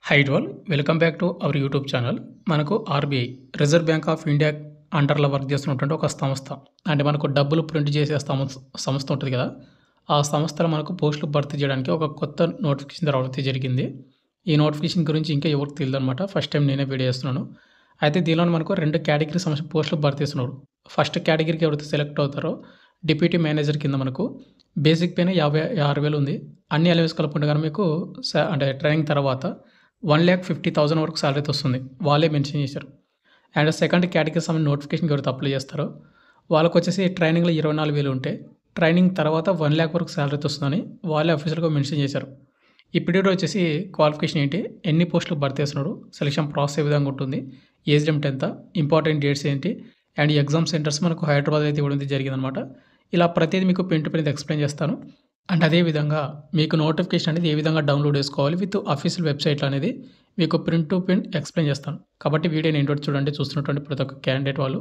High all welcome back to our YouTube channel. మనకు RBI reserve bank of India అండర్లో work చేస్తున్నటువంటి ఒక సంస్థ. అంటే మనకు డబ్బులు ప్రింట్ చేసే సంస్థ ఉంటుంది కదా, ఆ సంస్థలో మనకు పోస్టులు భర్తీ చేయడానికి ఒక కొత్త నోటిఫికేషన్ రావడం జరిగింది. ఈ నోటిఫికేషన్ గురించి ఇంకా ఎవరికి తెలియదు అనమాట. ఫస్ట్ టైం నేనే వీడియో చేస్తున్నాను. అయితే దీనిలో మనకు 2 కేటగిరీ పోస్టులు భర్తీ చేస్తున్నారు. ఫస్ట్ కేటగిరీకి ఎవరైతే సెలెక్ట్ అవుతారో డిప్యూటీ మేనేజర్ కింద మనకు బేసిక్ పైన 56,000 ఉంది. అన్ని అలవెన్స్ కలుపుకుంటే కానీ మీకు అంటే ట్రైనింగ్ తర్వాత 1,50,000 వరకు సాలరీ వస్తుంది. వాళ్ళే మెన్షన్ చేశారు. అండ్ సెకండ్ కేటగిరీ సంబంధించిన నోటిఫికేషన్కి ఎవరైతే అప్లై చేస్తారో వాళ్ళకి వచ్చేసి ట్రైనింగ్లో 24,000 ఉంటే ట్రైనింగ్ తర్వాత 1,00,000 వరకు సాలరీ వస్తుందని వాళ్ళే అఫీషియల్గా మెన్షన్ చేశారు. ఈ పీరియడ్ వచ్చేసి క్వాలిఫికేషన్ ఏంటి, ఎన్ని పోస్టులు భర్తీ చేస్తున్నారు, సెలక్షన్ ప్రాసెస్ ఏ విధంగా ఉంటుంది, ఏజ్ లిమిట్ ఎంత, ఇంపార్టెంట్ డేట్స్ ఏంటి, అండ్ ఎగ్జామ్ సెంటర్స్ మనకు హైదరాబాద్ అయితే ఇవ్వడం జరిగిందనమాట. ఇలా ప్రతిదీ మీకు పెన్ టు పెన్ ఎక్స్ప్లెయిన్ చేస్తాను. అండ్ అదేవిధంగా మీకు నోటిఫికేషన్ అనేది ఏ విధంగా డౌన్లోడ్ చేసుకోవాలి విత్ అఫీషియల్ వెబ్సైట్లో అనేది మీకు ప్రింట్ టు ప్రింట్ ఎక్స్ప్లెయిన్ చేస్తాను. కాబట్టి వీడియోని ఏంటో చూడండి, చూస్తున్నటువంటి ప్రతి ఒక్క క్యాండిడేట్ వాళ్ళు.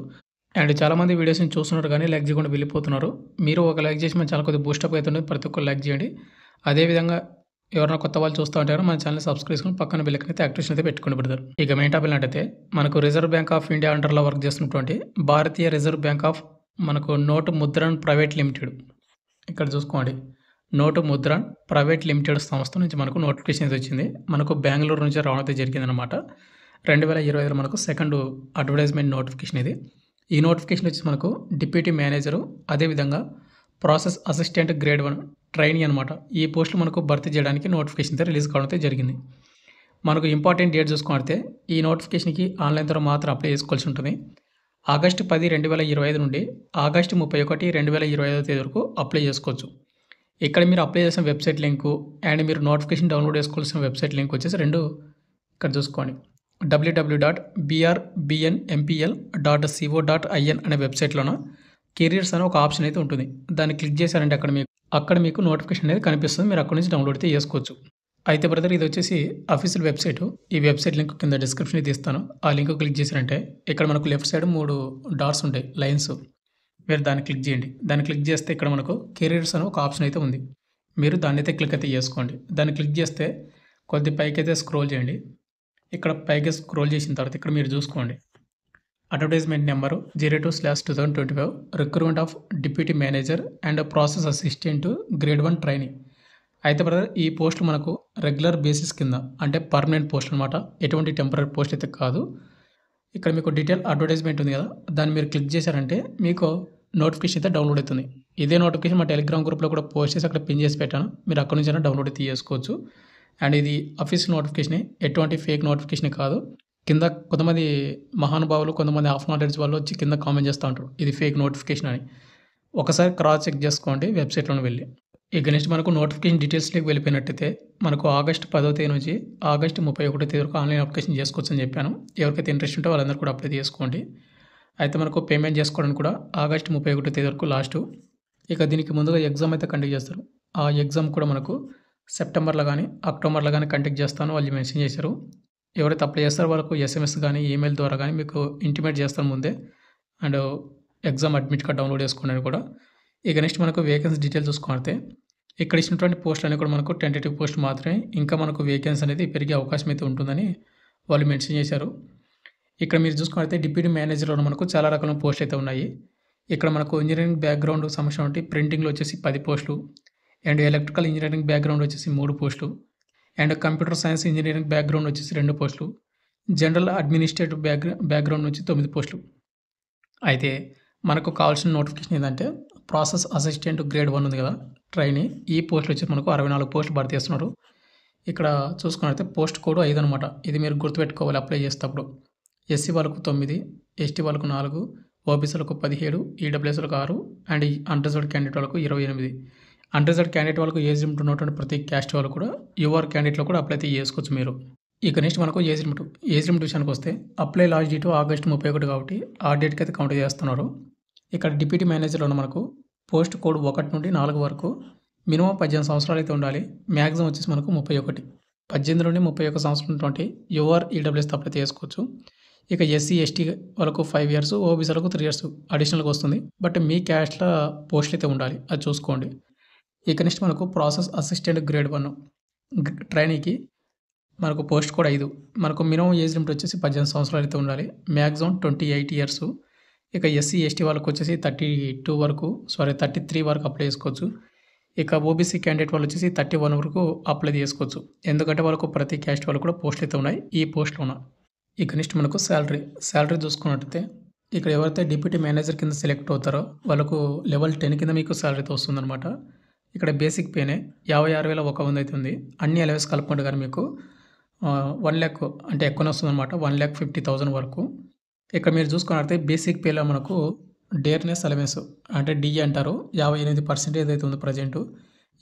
అండ్ చాలామంది వీడియోస్ని చూస్తున్నారు కానీ లైక్ చేయకుండా వెళ్ళిపోతున్నారు. మీరు ఒక లైక్ చేసి మన ఛానల్ కొద్దిగా బూస్టప్ అవుతుంది, ప్రతి ఒక్కరు లైక్ చేయండి. అదేవిధంగా ఎవరైనా కొత్త వాళ్ళు చూస్తూ ఉంటారో మన ఛానల్ సబ్స్క్రైబ్ చేసుకుని పక్కన బెల్ అయితే యాక్టివేషన్ అయితే పెట్టుకుని పెడతారు. ఇక మెయిన్ టాపిక్ అంటే మనకు రిజర్వ్ బ్యాంక్ ఆఫ్ ఇండియా అండర్లో వర్క్ చేస్తున్నటువంటి భారతీయ రిజర్వ్ బ్యాంక్ ఆఫ్ మనకు నోటు ముద్రన్ ప్రైవేట్ లిమిటెడ్, ఇక్కడ చూసుకోండి, నోటు ముద్రన్ ప్రైవేట్ లిమిటెడ్ సంస్థ నుంచి మనకు నోటిఫికేషన్ వచ్చింది. మనకు బెంగళూరు నుంచి రావడం జరిగిందనమాట. 2025 మనకు సెకండ్ అడ్వర్టైజ్మెంట్ నోటిఫికేషన్ ఇది. ఈ నోటిఫికేషన్ వచ్చి మనకు డిప్యూటీ మేనేజరు, అదేవిధంగా ప్రాసెస్ అసిస్టెంట్ గ్రేడ్ 1 ట్రైనీ అనమాట. ఈ పోస్టులు మనకు భర్తీ చేయడానికి నోటిఫికేషన్ అయితే రిలీజ్ కావడం జరిగింది. మనకు ఇంపార్టెంట్ డేట్ చూసుకుంటే ఈ నోటిఫికేషన్కి ఆన్లైన్ ద్వారా మాత్రం అప్లై చేసుకోవాల్సి ఉంటుంది. ఆగస్టు 10, 2025 నుండి ఆగస్టు 31, 2025 తేదీ వరకు అప్లై చేసుకోవచ్చు. ఇక్కడ మీరు అప్లై చేసిన వెబ్సైట్ లింకు అండ్ మీరు నోటిఫికేషన్ డౌన్లోడ్ చేసుకోవాల్సిన వెబ్సైట్ లింక్ వచ్చేసి రెండు ఇక్కడ చూసుకోండి. www.brbnmpl.co.in అనే వెబ్సైట్లోన కెరీర్స్ అనే ఒక ఆప్షన్ అయితే ఉంటుంది. దాన్ని క్లిక్ చేశారంటే అక్కడ మీకు నోటిఫికేషన్ అనేది కనిపిస్తుంది. మీరు అక్కడ నుంచి డౌన్లోడ్ అయితే చేసుకోవచ్చు. అయితే బ్రదర్, ఇది వచ్చేసి అఫీషియల్ వెబ్సైట్. ఈ వెబ్సైట్ లింక్ కింద డిస్క్రిప్షన్ అయితే ఇస్తాను. ఆ లింక్ క్లిక్ చేశారంటే ఇక్కడ మనకు లెఫ్ట్ సైడ్ 3 డాట్స్ ఉంటాయి, లైన్స్. మీరు దాన్ని క్లిక్ చేయండి. దాన్ని క్లిక్ చేస్తే ఇక్కడ మనకు కెరీర్స్ అని ఒక ఆప్షన్ అయితే ఉంది. మీరు దాన్ని అయితే క్లిక్ అయితే చేసుకోండి. దాన్ని క్లిక్ చేస్తే కొద్ది పైకి అయితే స్క్రోల్ చేయండి. ఇక్కడ పైకి స్క్రోల్ చేసిన తర్వాత ఇక్కడ మీరు చూసుకోండి, advertisement number 02/2025 recruitment of deputy manager and process assistant grade 1 training. అయితే బ్రదర్, ఈ పోస్టులు మనకు రెగ్యులర్ బేసిస్ కింద అంటే పర్మనెంట్ పోస్ట్ అనమాట, ఎటువంటి టెంపరీ పోస్ట్ అయితే కాదు. ఇక్కడ మీకు డీటెయిల్ అడ్వర్టైజ్మెంట్ ఉంది కదా, దాన్ని మీరు క్లిక్ చేశారంటే మీకు నోటిఫికేషన్ అయితే డౌన్లోడ్ అవుతుంది. ఇదే నోటిఫికేషన్ మా టెలిగ్రామ్ గ్రూప్లో కూడా పోస్ట్ చేసి అక్కడ పిన్ చేసి పెట్టాను. మీరు అక్కడ నుంచి డౌన్లోడ్ అయితే చేసుకోవచ్చు. అండ్ ఇది అఫీషియల్ నోటిఫికేషన్, ఎటువంటి ఫేక్ నోటిఫికేషన్ కాదు. కింద కొంతమంది మహానుభావులు, కొంతమంది ఆఫ్ నాలెడ్జ్ వాళ్ళు వచ్చి కింద కామెంట్ చేస్తూ ఉంటారు ఇది ఫేక్ నోటిఫికేషన్ అని. ఒకసారి క్రాస్ చెక్ చేసుకోండి వెబ్సైట్లోకి వెళ్ళి. ఇక నెక్స్ట్ మనకు నోటిఫికేషన్ డీటెయిల్స్లోకి వెళ్ళిపోయినట్టయితే మనకు ఆగస్టు 10వ తేదీ నుంచి ఆగస్టు 31వ తేదీ వరకు ఆన్లైన్ అప్లికేషన్ చేసుకోవచ్చు అని చెప్పాను. ఎవరికైతే ఇంట్రెస్ట్ ఉంటే వాళ్ళందరూ కూడా అప్లై చేసుకోండి. అయితే మనకు పేమెంట్ చేసుకోవడానికి కూడా ఆగస్టు 31వ తేదీ వరకు లాస్ట్. ఇక దీనికి ముందుగా ఎగ్జామ్ అయితే కండక్ట్ చేస్తారు. ఆ ఎగ్జామ్ కూడా మనకు సెప్టెంబర్లో కానీ అక్టోబర్లో కానీ కండక్ట్ చేస్తాను వాళ్ళు మెన్షన్ చేశారు. ఎవరైతే అప్లై చేస్తారో వాళ్ళకు SMS కానీ ఈమెయిల్ ద్వారా కానీ మీకు ఇంటిమేట్ చేస్తాను ముందే. And exam admit card download చేసుకోండి కూడా. ఇక నెక్స్ట్ మనకు వేకెన్సీ డీటెయిల్స్ చూసుకుంటే ఇక్కడ ఇచ్చినటువంటి పోస్టులు అనేవి కూడా మనకు టెంటేటివ్ పోస్ట్ మాత్రమే, ఇంకా మనకు వేకెన్సీ అనేది పెరిగే అవకాశం అయితే ఉంటుందని వాళ్ళు మెన్షన్ చేశారు. ఇక్కడ మీరు చూసుకుంటే డిప్యూటీ మేనేజర్లో మనకు చాలా రకాల పోస్టులు అయితే ఉన్నాయి. ఇక్కడ మనకు ఇంజనీరింగ్ బ్యాక్గ్రౌండ్ సమస్య ఉంటే ప్రింటింగ్లో వచ్చేసి 10 పోస్టులు, అండ్ ఎలక్ట్రికల్ ఇంజనీరింగ్ బ్యాక్గ్రౌండ్ వచ్చేసి 3 పోస్టులు, and computer science engineering background వచ్చేసి 2 పోస్టులు, జనరల్ అడ్మినిస్ట్రేటివ్ బ్యాక్గ్రౌండ్ నుంచి 9 పోస్టులు. అయితే మనకు కావాల్సిన నోటిఫికేషన్ ఏంటంటే ప్రాసెస్ అసిస్టెంట్ గ్రేడ్ 1 ఉంది కదా ట్రైనీ, ఈ పోస్టులు వచ్చి మనకు 64 పోస్టులు భర్తీ చేస్తున్నారు. ఇక్కడ చూసుకున్నట్లయితే పోస్ట్ కోడ్ 5 అనమాట. ఇది మీరు గుర్తుపెట్టుకోవాలి అప్లై చేసేటప్పుడు. SC వాళ్ళకు 9, ST వాళ్ళకు 4, OBCలకు 17, EWSలకు 6 అండ్ అన్రిజర్వ్డ్ క్యాండిడేట్ వాళ్ళకు 28. అన్రిజర్వ్డ్ క్యాండిడేట్ వాళ్ళకు ఏజ్ లిమిట్ ఉన్నటువంటి ప్రతి క్యాస్ట్ వాళ్ళు కూడా యువర్ క్యాండిడేట్లో కూడా అప్లై చేసుకోవచ్చు మీరు. ఇక నెక్స్ట్ మనకు ఏజ్ లిమిట్ విషయానికి వస్తే అప్లై లాస్ట్ డేట్ ఆగస్టు 31 కాబట్టి ఆ డేట్కి అయితే కౌంట్ చేస్తున్నారు. ఇక్కడ డిప్యూటీ మేనేజర్లో మనకు పోస్ట్ కోడ్ 1 నుండి 4 వరకు మినిమం 18 సంవత్సరాలు అయితే ఉండాలి. మ్యాక్సిమం వచ్చేసి మనకు 31. 18 నుండి 31 సంవత్సరం ఉన్నటువంటి యువర్ EWS అప్లై చేసుకోవచ్చు. ఇక SC ST వరకు 5 ఇయర్స్, OBCలకు 3 ఇయర్స్ అడిషనల్గా వస్తుంది. బట్ మీ క్యాస్ట్లో పోస్టులు అయితే ఉండాలి, అది చూసుకోండి. ఇక నెక్స్ట్ మనకు ప్రాసెస్ అసిస్టెంట్ గ్రేడ్ 1 ట్రైనీకి మనకు పోస్ట్ కోడ్ 5. మనకు మినిమమ్ ఏజ్ లిమిట్ వచ్చేసి 18 సంవత్సరాలు అయితే ఉండాలి. Maximum 28 years. ఇక ఎస్సీ, ఎస్టీ వాళ్ళకొచ్చేసి 32 వరకు 33 వరకు అప్లై చేసుకోవచ్చు. ఇక ఓబీసీ క్యాండిడేట్ వాళ్ళు వచ్చేసి 31 వరకు అప్లై చేసుకోవచ్చు. ఎందుకంటే వాళ్ళకు ప్రతి క్యాస్ట్ వాళ్ళు కూడా పోస్టులు అయితే ఉన్నాయి ఈ పోస్ట్‌లోన. ఇక నెక్స్ట్ మనకు శాలరీ చూసుకున్నట్టయితే ఇక్కడ ఎవరైతే డిప్యూటీ మేనేజర్ కింద సెలెక్ట్ అవుతారో వాళ్ళకు లెవెల్ 10 కింద మీకు శాలరీ అయితే వస్తుందన్నమాట. ఇక్కడ బేసిక్ పేనే 56,100 అయితే ఉంది. అన్ని అలవెన్స్ కలుపుకుంటే కానీ మీకు 1,00,000 అంటే ఎక్కువనే వస్తుందన్నమాట. 1,50,000 వరకు. ఇక్కడ మీరు చూసుకున్నట్టయితే బేసిక్ పేలో మనకు డేర్నెస్ అలవెన్స్ అంటే డిఏ అంటారు. 58% అయితే ఉంది ప్రజెంటు.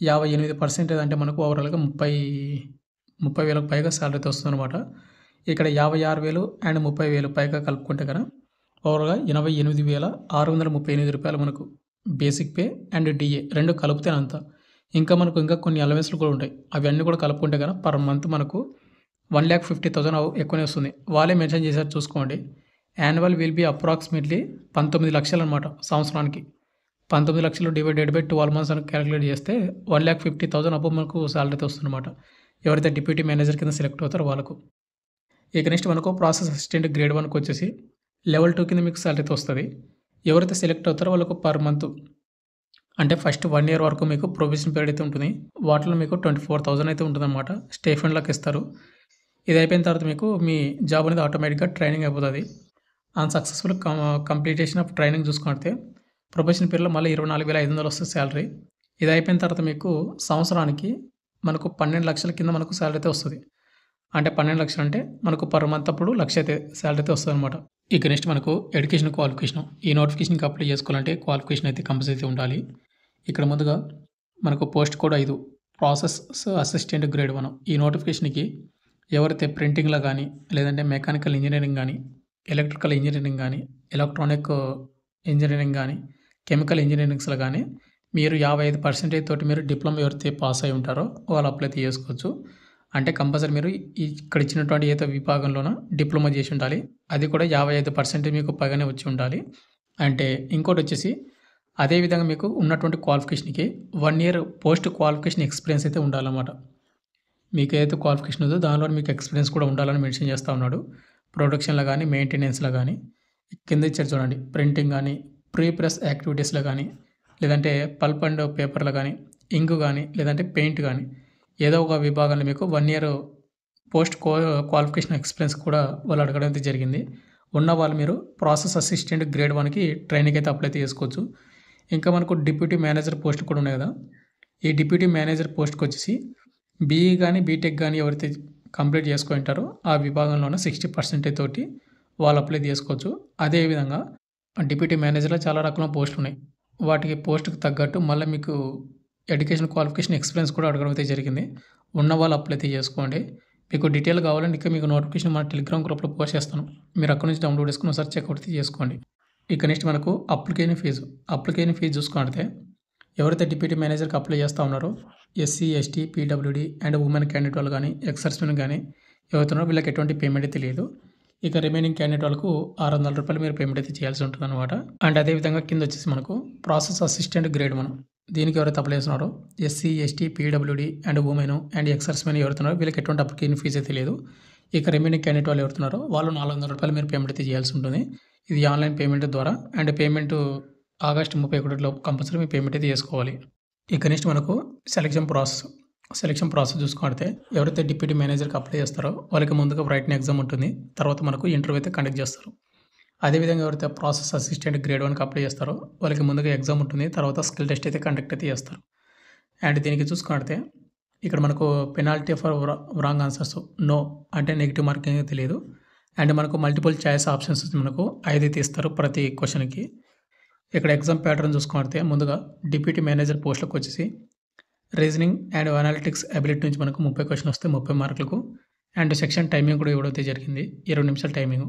58% అంటే మనకు ఓవరాల్‌గా 30,000కు పైగా శాలరీ అయితే వస్తుందన్నమాట. ఇక్కడ 56,000 అండ్ 30,000 పైగా కలుపుకుంటే కనుక ఓవరాల్‌గా 88,638 రూపాయలు మనకు బేసిక్ పే అండ్ డిఏ 2 కలిపితే అంత. ఇంకా మనకు ఇంకా కొన్ని అలవెన్స్‌లు కూడా ఉంటాయి. అవన్నీ కూడా కలుపుకుంటే కనుక పర్ మంత్ మనకు 1,50,000 ఎక్కువనే వస్తుంది. వాళ్ళే మెన్షన్ చేశారు చూసుకోండి. యాన్యువల్ విల్ బి అప్రాక్సిమేట్లీ 19 లక్షలు అనమాట సంవత్సరానికి. 19 లక్షలు డివైడెడ్ బై 12 మంత్స్ అని క్యాలిక్యులేట్ చేస్తే 1,50,000 అబోవ్ మనకు శాలరీ అయితే వస్తుందన్నమాట. ఎవరైతే డిప్యూటీ మేనేజర్ కింద సెలెక్ట్ అవుతారో వాళ్ళకు. ఇక నెక్స్ట్ మనకు ప్రాసెస్ అసిస్టెంట్ గ్రేడ్ 1కి వచ్చేసి లెవెల్ 2 కింద మీకు శాలరీ అయితే వస్తుంది. ఎవరైతే సెలెక్ట్ అవుతారో వాళ్ళకు పర్ మంత్ అంటే ఫస్ట్ 1 ఇయర్ వరకు మీకు ప్రొబేషన్ పీరియడ్ అయితే ఉంటుంది. వాటిలో మీకు 24,000 అయితే ఉంటుందన్నమాట. స్టైఫండ్‌లాగా ఇస్తారు. ఇది అయిపోయిన తర్వాత మీకు మీ జాబ్ అనేది ఆటోమేటిక్‌గా ట్రైనింగ్ అయిపోతుంది. ఆన్ సక్సెస్‌ఫుల్ కంప్లీటేషన్ ఆఫ్ ట్రైనింగ్ చూసుకుంటే ప్రొబేషన్ పీరియడ్‌లో మళ్ళీ 24,500 వస్తుంది శాలరీ. ఇది అయిపోయిన తర్వాత మీకు సంవత్సరానికి మనకు 12 లక్షల కింద మనకు శాలరీ అయితే వస్తుంది. అంటే 12 లక్షలు అంటే మనకు పర్ మంత్ అప్పుడు 1,00,000 అయితే శాలరీ అయితే వస్తుందన్నమాట. ఇక నెక్స్ట్ మనకు ఎడ్యుకేషన్ క్వాలిఫికేషన్. ఈ నోటిఫికేషన్‌కి అప్లై చేసుకోవాలంటే క్వాలిఫికేషన్ అయితే కంపల్సరీ అయితే ఉండాలి. ఇక్కడ ముందుగా మనకు post code 5 process assistant grade 1. ఈ నోటిఫికేషన్‌కి ఎవరైతే ప్రింటింగ్‌లో కానీ లేదంటే మెకానికల్ ఇంజనీరింగ్ కానీ, ఎలక్ట్రికల్ ఇంజనీరింగ్ కానీ, ఎలక్ట్రానిక్ ఇంజనీరింగ్ కానీ, కెమికల్ ఇంజనీరింగ్స్‌లో కానీ మీరు 55% తోటి మీరు డిప్లొమా ఎవరైతే పాస్ అయి ఉంటారో వాళ్ళు అప్లై అయితే చేసుకోవచ్చు. అంటే కంపల్సరీ మీరు ఇక్కడ ఇచ్చినటువంటి ఏదో విభాగంలోన డిప్లొమా చేసి ఉండాలి. అది కూడా 55% మీకు పైగానే వచ్చి ఉండాలి. అంటే ఇంకోటి వచ్చేసి అదే విధంగా మీకు ఉన్నటువంటి క్వాలిఫికేషన్‌కి 1 ఇయర్ పోస్ట్ క్వాలిఫికేషన్ ఎక్స్‌పీరియన్స్ అయితే ఉండాలన్నమాట. మీకు ఏదైతే క్వాలిఫికేషన్ ఉందో దానిలో మీకు ఎక్స్‌పీరియన్స్ కూడా ఉండాలని మెన్షన్ చేస్తా ఉన్నాడు. ప్రొడక్షన్‌లో కానీ, మెయింటెనెన్స్‌లో కానీ కింద ఇచ్చారు చూడండి. ప్రింటింగ్ కానీ, ప్రీ ప్రెస్ యాక్టివిటీస్‌లో కానీ, లేదంటే పల్ప్ అండ్ పేపర్‌లో కానీ, ఇంక్ కానీ, లేదంటే పెయింట్ కానీ ఏదో ఒక విభాగంలో మీకు 1 ఇయర్ పోస్ట్ క్వాలిఫికేషన్ ఎక్స్‌పీరియన్స్ కూడా వాళ్ళు అడగడం అయితే జరిగింది. ఉన్న వాళ్ళు మీరు ప్రాసెస్ అసిస్టెంట్ గ్రేడ్ 1కి ట్రైనింగ్ అయితే అప్లై అయితే చేసుకోవచ్చు. ఇంకా మనకు డిప్యూటీ మేనేజర్ పోస్ట్ కూడా ఉన్నాయి కదా! ఈ డిప్యూటీ మేనేజర్ పోస్ట్‌కి వచ్చేసి బీఈ కానీ, బీటెక్ కానీ ఎవరైతే కంప్లీట్ చేసుకొని ఉంటారో ఆ విభాగంలోనే 60% తోటి వాళ్ళు అప్లై చేసుకోవచ్చు. అదేవిధంగా డిప్యూటీ మేనేజర్‌లో చాలా రకాల పోస్టులు ఉన్నాయి. వాటికి పోస్ట్‌కి తగ్గట్టు మళ్ళీ మీకు ఎడ్యుకేషన్ క్వాలిఫికేషన్ ఎక్స్‌పీరియన్స్ కూడా అడగడం అయితే జరిగింది. ఉన్న వాళ్ళు అప్లై అయితే చేసుకోండి. మీకు డీటెయిల్ కావాలంటే ఇంకా మీకు నోటిఫికేషన్ మన టెలిగ్రామ్ గ్రూప్‌లో పోస్ట్ చేస్తాను. మీరు అక్కడి నుంచి డౌన్లోడ్ చేసుకొని ఒకసారి చెక్‌ఔట్ అయితే చేసుకోండి. ఇక నెక్స్ట్ మనకు అప్లికేషన్ ఫీజు చూసుకుంటే ఎవరైతే డిప్యూటీ మేనేజర్‌కి అప్లై చేస్తా ఉన్నారో SC, ST, PWD and women candidate వాళ్ళు కానీ, ఎక్స్ సర్వీస్‌మెన్ కానీ ఎవరైతే ఉన్నారో వీళ్ళకి ఎటువంటి పేమెంట్ అయితే లేదు. ఇక రిమైనింగ్ క్యాండిడేట్ వాళ్ళకు ₹600 మీరు పేమెంట్ అయితే చేయాల్సి ఉంటుందన్నమాట. అండ్ అదేవిధంగా కింద వచ్చేసి మనకు ప్రాసెస్ అసిస్టెంట్ గ్రేడ్ 1 దీనికి ఎవరైతే అప్లై చేస్తున్నారో SC, ST, PWD and women and ex servicemen ఎవరుతున్నారో వీళ్ళకి ఎటువంటి అప్లికేషన్ ఫీజు అయితే లేదు. ఇక రిమైనింగ్ క్యాండిడేట్ వాళ్ళు ఎవరుతున్నారో వాళ్ళు ₹400 మీరు పేమెంట్ అయితే చేయాల్సి ఉంటుంది. ఇది ఆన్లైన్ పేమెంట్ ద్వారా అండ్ పేమెంట్ ఆగస్టు 31 లోపు కంపల్సరీ మీ పేమెంట్ అయితే చేసుకోవాలి. ఇక నెక్స్ట్ మనకు సెలక్షన్ ప్రాసెస్ చూసుకుంటే ఎవరైతే డిప్యూటీ మేనేజర్‌కి అప్లై చేస్తారో వాళ్ళకి ముందుగా రైటింగ్ ఎగ్జామ్ ఉంటుంది. తర్వాత మనకు ఇంటర్వ్యూ అయితే కండక్ట్ చేస్తారు. అదేవిధంగా ఎవరైతే ప్రాసెస్ అసిస్టెంట్ గ్రేడ్ 1కి అప్లై చేస్తారో వాళ్ళకి ముందుగా ఎగ్జామ్ ఉంటుంది. తర్వాత స్కిల్ టెస్ట్ అయితే కండక్ట్ అయితే చేస్తారు. అండ్ దీనికి చూసుకుంటే ఇక్కడ మనకు penalty for wrong answers no అంటే నెగిటివ్ మార్కింగ్ అయితే లేదు. అండ్ మనకు మల్టిపుల్ చాయిస్ ఆప్షన్స్ మనకు 5 అయితే ఇస్తారు ప్రతి క్వశ్చన్‌కి. ఇక్కడ ఎగ్జామ్ ప్యాటర్న్ చూసుకుంటే ముందుగా డిప్యూటీ మేనేజర్ పోస్ట్‌లోకి వచ్చేసి రీజనింగ్ అండ్ అనాలిటిక్స్ అబిలిటీ నుంచి మనకు 30 క్వశ్చన్లు వస్తాయి 30 మార్కులకు. అండ్ సెక్షన్ టైమింగ్ కూడా ఇవ్వడం అయితే జరిగింది 20 నిమిషాల టైమింగ్.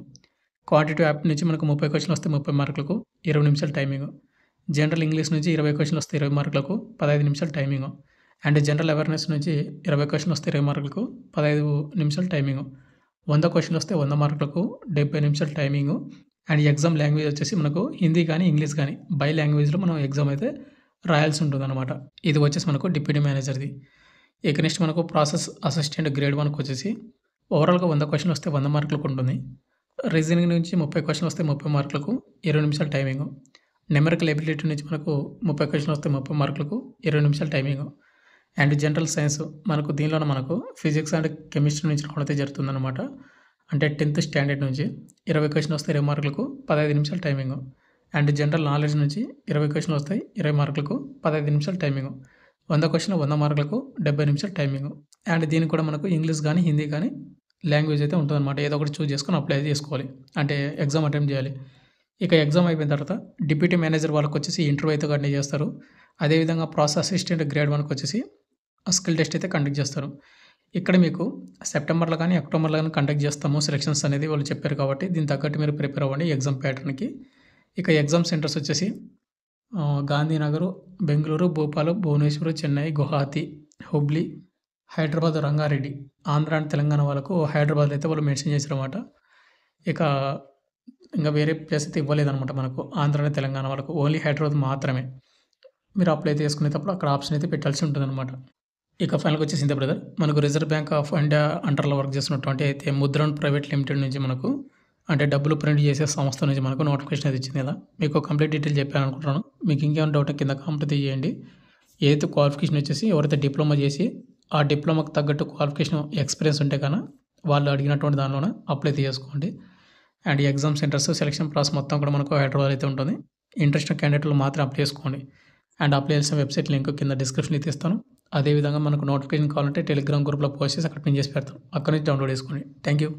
క్వాంటిటివ్ యాప్ట్ నుంచి మనకు 30 క్వశ్చన్లు వస్తాయి 30 మార్కులకు 20 నిమిషాల టైమింగ్. జనరల్ ఇంగ్లీష్ నుంచి 20 క్వశ్చన్లు వస్తాయి 20 మార్కులకు 15 నిమిషాల టైమింగ్. అండ్ జనరల్ అవేర్నెస్ నుంచి 20 క్వశ్చన్లు వస్తాయి 20 మార్కులకు 15 నిమిషాల టైమింగ్. 100 క్వశ్చన్లు వస్తే 100 మార్కులకు 70 నిమిషాల టైమింగ్. అండ్ ఎగ్జామ్ లాంగ్వేజ్ వచ్చేసి మనకు హిందీ కానీ, ఇంగ్లీష్ కానీ బై లాంగ్వేజ్‌లో మనం ఎగ్జామ్ అయితే రాయాల్సి ఉంటుందన్నమాట. ఇది వచ్చేసి మనకు డిప్యూటీ మేనేజర్‌ది. ఇక నెక్స్ట్ మనకు ప్రాసెస్ అసిస్టెంట్ గ్రేడ్ 1కి వచ్చేసి ఓవరాల్‌గా 100 క్వెషన్‌లు వస్తే 100 మార్కులకు ఉంటుంది. రీజనింగ్ నుంచి 30 క్వెషన్‌లు వస్తే 30 మార్కులకు 20 నిమిషాలు టైమింగు. న్యూమరికల్ ఎబిలిటీ నుంచి మనకు 30 క్వెషన్‌లు వస్తే 30 మార్కులకు 20 నిమిషాలు టైమింగు. అండ్ జనరల్ సైన్స్ మనకు దీనిలోనే మనకు ఫిజిక్స్ అండ్ కెమిస్ట్రీ నుంచి రావడం అయితే జరుగుతుందన్నమాట. అంటే 10th స్టాండర్డ్ నుంచి 20 క్వెషన్‌లు వస్తే 20 మార్కులకు 15 నిమిషాలు టైమింగు. అండ్ జనరల్ నాలెడ్జ్ నుంచి 20 క్వెషన్‌లు వస్తాయి 20 మార్కులకు 15 నిమిషాలు టైమింగు. 100 క్వెషన్‌లు 100 మార్కులకు 70 నిమిషాలు టైమింగు. అండ్ దీనికి కూడా మనకు ఇంగ్లీష్ గానీ, హిందీ గానీ లాంగ్వేజ్ అయితే ఉంటుందన్నమాట. ఏదో ఒకటి చూజ్ చేసుకొని అప్లై చేసుకోవాలి. అంటే ఎగ్జామ్ అటెంప్ట్ చేయాలి. ఇక ఎగ్జామ్ అయిపోయిన తర్వాత డిప్యూటీ మేనేజర్ వాళ్ళకొచ్చేసి ఇంటర్వ్యూ అయితే కండక్ట్ చేస్తారు. అదేవిధంగా ప్రాసెస్ అసిస్టెంట్ గ్రేడ్ 1కి వచ్చేసి స్కిల్ టెస్ట్ అయితే కండక్ట్ చేస్తారు. ఇక్కడ మీకు సెప్టెంబర్‌లో కానీ, అక్టోబర్‌లో కానీ కండక్ట్ చేస్తాము సెలక్షన్స్ అనేది వాళ్ళు చెప్పారు కాబట్టి దీనికి తగ్గట్టు మీరు ప్రిపేర్ అవ్వండి ఎగ్జామ్ ప్యాటర్న్‌కి. ఇక ఎగ్జామ్ సెంటర్స్ వచ్చేసి గాంధీనగర్, బెంగుళూరు, భోపాల్, భువనేశ్వర్, చెన్నై, గువాహతి, హుబ్లీ, హైదరాబాద్, రంగారెడ్డి. ఆంధ్ర అండ్ తెలంగాణ వాళ్ళకు హైదరాబాద్‌లో అయితే వాళ్ళు మెన్షన్ చేశారన్నమాట. ఇక ఇంకా వేరే ప్లేస్ అయితే ఇవ్వలేదన్నమాట మనకు. ఆంధ్ర అండ్ తెలంగాణ వాళ్ళకు ఓన్లీ హైదరాబాద్ మాత్రమే. మీరు అప్లై చేసుకునేటప్పుడు అక్కడ ఆప్షన్ అయితే పెట్టాల్సి ఉంటుందన్నమాట. ఇక ఫైనల్‌గా వచ్చేసి ఇంతే బ్రదర్. మనకు రిజర్వ్ బ్యాంక్ ఆఫ్ ఇండియా అండర్‌లో వర్క్ చేస్తున్నటువంటి అయితే ముద్రన్ ప్రైవేట్ లిమిటెడ్ నుంచి మనకు అంటే డబ్బులు ప్రింట్ చేసే సంస్థ నుంచి మనకు నోటిఫికేషన్ అయితే ఇచ్చింది కదా! మీకు కంప్లీట్ డీటెయిల్ చెప్పాను అనుకుంటున్నాను. మీకు ఇంకేమైనా డౌట్ కింద కామెంట్ అయితే చేయండి. ఏదైతే క్వాలిఫికేషన్ వచ్చేసి ఎవరైతే డిప్లొమా చేసి ఆ డిప్లొమాకి తగ్గట్టు క్వాలిఫికేషన్ ఎక్స్‌పీరియన్స్ ఉంటే గాన వాళ్ళు అడిగినటువంటి దానిలోన అప్లై అయితే చేసుకోండి. And exam centres selection process మొత్తం కూడా మనకు హైదరాబాద్‌లో అయితే ఉంటుంది. ఇంట్రెస్ట్ ఉన్న క్యాండిడేట్లు మాత్రం అప్లై చేసుకోండి. అండ్ అప్లై చేసిన వెబ్సైట్ లింక్ కింద డిస్క్రిప్షన్‌లో అయితే ఇస్తాను. అదేవిధంగా మనకు నోటిఫికేషన్ కావాలంటే టెలిగ్రామ్ గ్రూప్‌లో పోస్ట్ చేసి అక్కడ పిన్ చేసి పెడతాను. అక్కడి నుంచి డౌన్లోడ్ చేసుకోండి. Thank you.